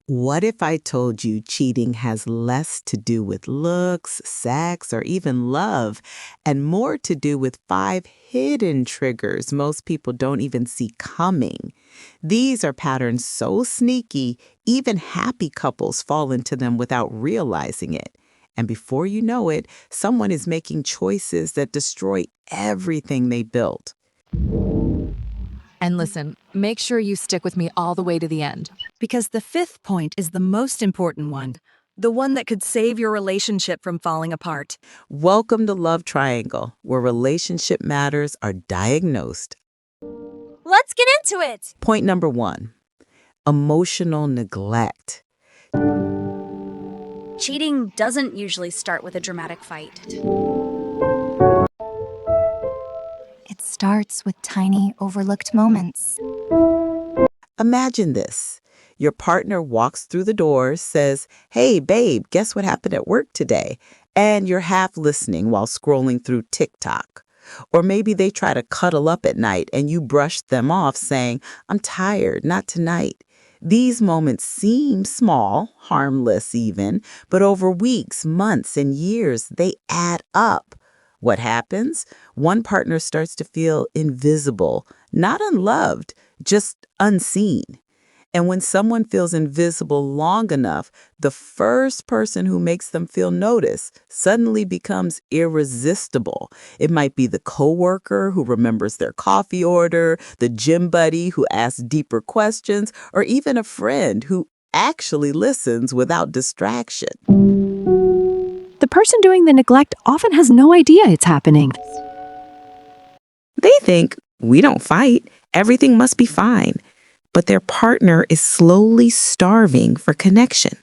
What if I told you cheating has less to do with looks, sex, or even love, and more to do with five hidden triggers most people don't even see coming? These are patterns so sneaky, even happy couples fall into them without realizing it. And before you know it, someone is making choices that destroy everything they built. And listen, make sure you stick with me all the way to the end. Because the fifth point is the most important one, the one that could save your relationship from falling apart. Welcome to Love Triangle, where relationship matters are diagnosed. Let's get into it. Point number 1, emotional neglect. Cheating doesn't usually start with a dramatic fight. It starts with tiny, overlooked moments. Imagine this. Your partner walks through the door, says, "Hey, babe, guess what happened at work today?" And you're half listening while scrolling through TikTok. Or maybe they try to cuddle up at night and you brush them off saying, "I'm tired, not tonight." These moments seem small, harmless even, but over weeks, months, and years, they add up. What happens? One partner starts to feel invisible, not unloved, just unseen. And when someone feels invisible long enough, the first person who makes them feel noticed suddenly becomes irresistible. It might be the coworker who remembers their coffee order, the gym buddy who asks deeper questions, or even a friend who actually listens without distraction. The person doing the neglect often has no idea it's happening. They think, "We don't fight, everything must be fine." But their partner is slowly starving for connection.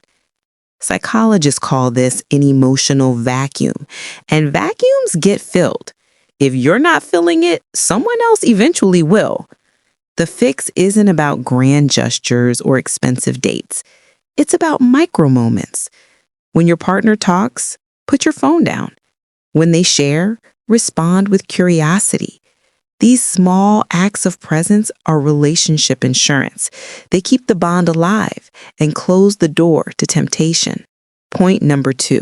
Psychologists call this an emotional vacuum, and vacuums get filled. If you're not filling it, someone else eventually will. The fix isn't about grand gestures or expensive dates. It's about micro moments. When your partner talks, put your phone down. When they share, respond with curiosity. These small acts of presence are relationship insurance. They keep the bond alive and close the door to temptation. Point number 2,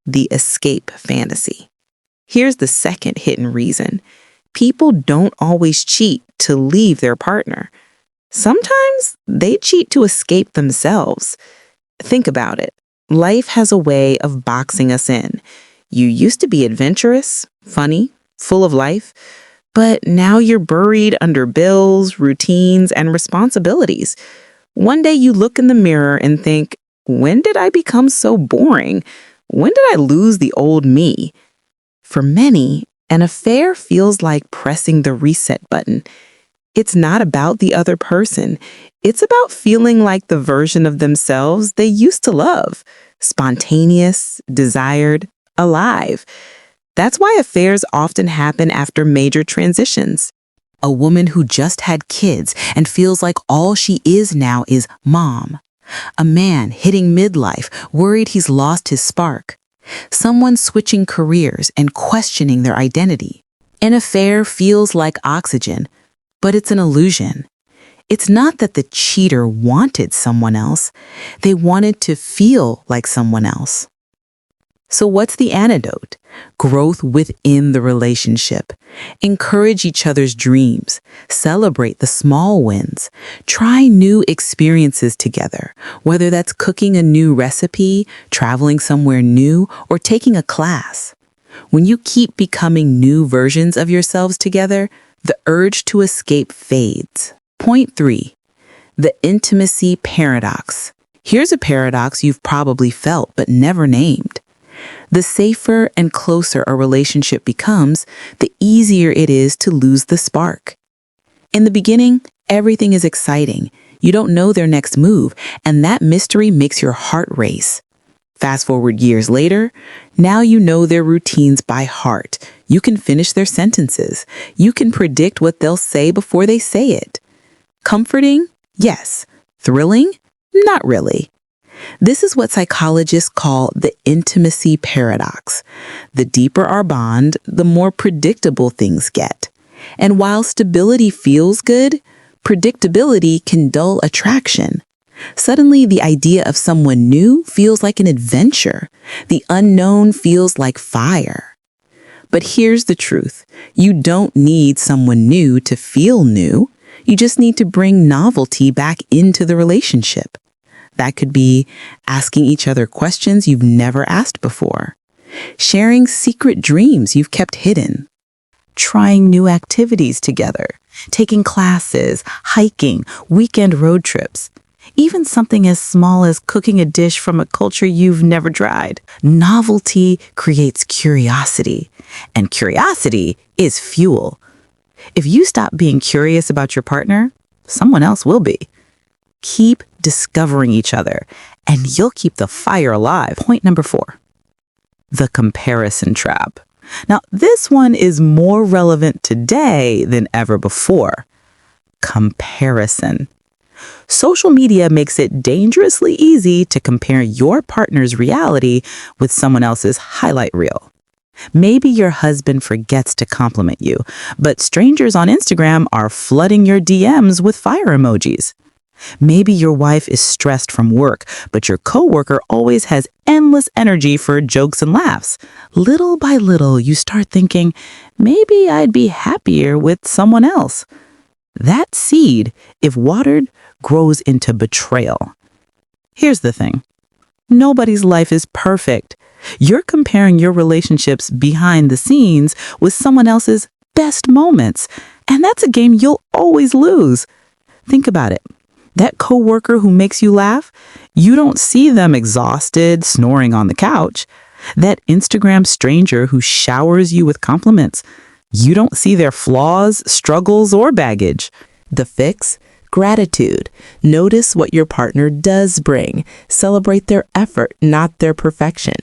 the escape fantasy. Here's the second hidden reason. People don't always cheat to leave their partner. Sometimes they cheat to escape themselves. Think about it. Life has a way of boxing us in. You used to be adventurous, funny, full of life, but now you're buried under bills, routines, and responsibilities. One day you look in the mirror and think, when did I become so boring? When did I lose the old me? For many, an affair feels like pressing the reset button. It's not about the other person. It's about feeling like the version of themselves they used to love. Spontaneous, desired, alive. That's why affairs often happen after major transitions. A woman who just had kids and feels like all she is now is mom. A man hitting midlife, worried he's lost his spark. Someone switching careers and questioning their identity. An affair feels like oxygen, but it's an illusion. It's not that the cheater wanted someone else. They wanted to feel like someone else. So what's the antidote? Growth within the relationship. Encourage each other's dreams. Celebrate the small wins. Try new experiences together, whether that's cooking a new recipe, traveling somewhere new, or taking a class. When you keep becoming new versions of yourselves together, the urge to escape fades. Point 3, the intimacy paradox. Here's a paradox you've probably felt but never named. The safer and closer a relationship becomes, the easier it is to lose the spark. In the beginning, everything is exciting. You don't know their next move, and that mystery makes your heart race. Fast forward years later, now you know their routines by heart. You can finish their sentences. You can predict what they'll say before they say it. Comforting? Yes. Thrilling? Not really. This is what psychologists call the intimacy paradox. The deeper our bond, the more predictable things get. And while stability feels good, predictability can dull attraction. Suddenly, the idea of someone new feels like an adventure. The unknown feels like fire. But here's the truth. You don't need someone new to feel new. You just need to bring novelty back into the relationship. That could be asking each other questions you've never asked before, sharing secret dreams you've kept hidden, trying new activities together, taking classes, hiking, weekend road trips, even something as small as cooking a dish from a culture you've never tried. Novelty creates curiosity, and curiosity is fuel. If you stop being curious about your partner, someone else will be. Keep discovering each other, and you'll keep the fire alive. Point number 4, the comparison trap. Now, this one is more relevant today than ever before. Comparison. Social media makes it dangerously easy to compare your partner's reality with someone else's highlight reel. Maybe your husband forgets to compliment you, but strangers on Instagram are flooding your DMs with fire emojis. Maybe your wife is stressed from work, but your coworker always has endless energy for jokes and laughs. Little by little, you start thinking, maybe I'd be happier with someone else. That seed, if watered, grows into betrayal. Here's the thing. Nobody's life is perfect. You're comparing your relationships behind the scenes with someone else's best moments, and that's a game you'll always lose. Think about it. That coworker who makes you laugh, you don't see them exhausted, snoring on the couch. That Instagram stranger who showers you with compliments, you don't see their flaws, struggles, or baggage. The fix? Gratitude. Notice what your partner does bring. Celebrate their effort, not their perfection.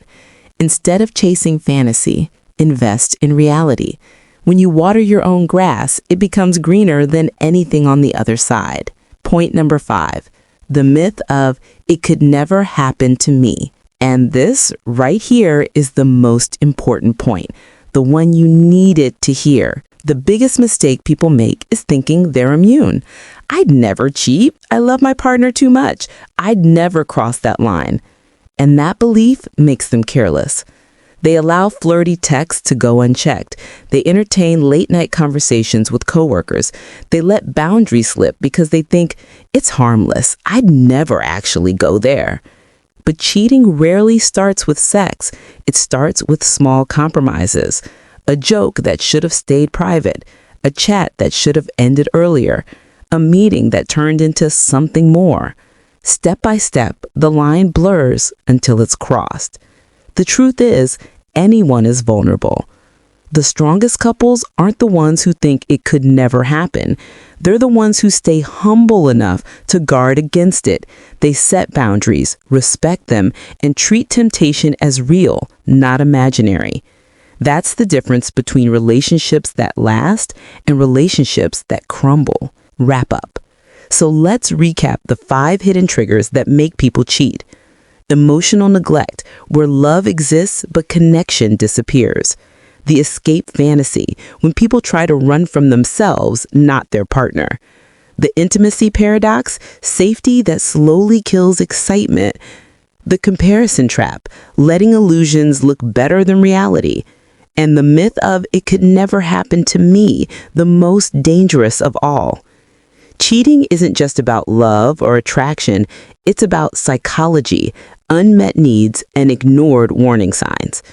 Instead of chasing fantasy, invest in reality. When you water your own grass, it becomes greener than anything on the other side. Point number 5, the myth of it could never happen to me. And this right here is the most important point, the one you needed to hear. The biggest mistake people make is thinking they're immune. I'd never cheat. I love my partner too much. I'd never cross that line. And that belief makes them careless. They allow flirty texts to go unchecked. They entertain late-night conversations with coworkers. They let boundaries slip because they think it's harmless. I'd never actually go there. But cheating rarely starts with sex. It starts with small compromises. A joke that should have stayed private. A chat that should have ended earlier. A meeting that turned into something more. Step by step, the line blurs until it's crossed. The truth is, anyone is vulnerable. The strongest couples aren't the ones who think it could never happen. They're the ones who stay humble enough to guard against it. They set boundaries, respect them, and treat temptation as real, not imaginary. That's the difference between relationships that last and relationships that crumble. Wrap up. So let's recap the 5 hidden triggers that make people cheat. Emotional neglect, where love exists but connection disappears. The escape fantasy, when people try to run from themselves, not their partner. The intimacy paradox, safety that slowly kills excitement. The comparison trap, letting illusions look better than reality. And the myth of it could never happen to me, the most dangerous of all. Cheating isn't just about love or attraction, it's about psychology, unmet needs, and ignored warning signs.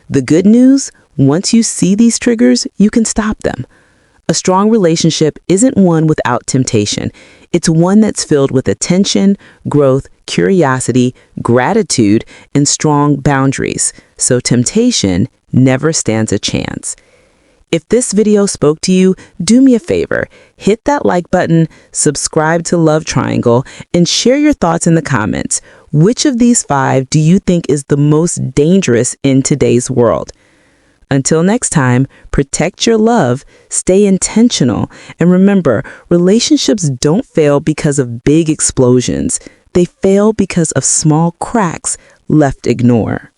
The good news, once you see these triggers, you can stop them. A strong relationship isn't one without temptation. It's one that's filled with attention, growth, curiosity, gratitude, and strong boundaries. So temptation never stands a chance. If this video spoke to you, do me a favor, hit that like button, subscribe to Love Triangle, and share your thoughts in the comments. Which of these 5 do you think is the most dangerous in today's world? Until next time, protect your love, stay intentional, and remember, relationships don't fail because of big explosions. They fail because of small cracks left ignored.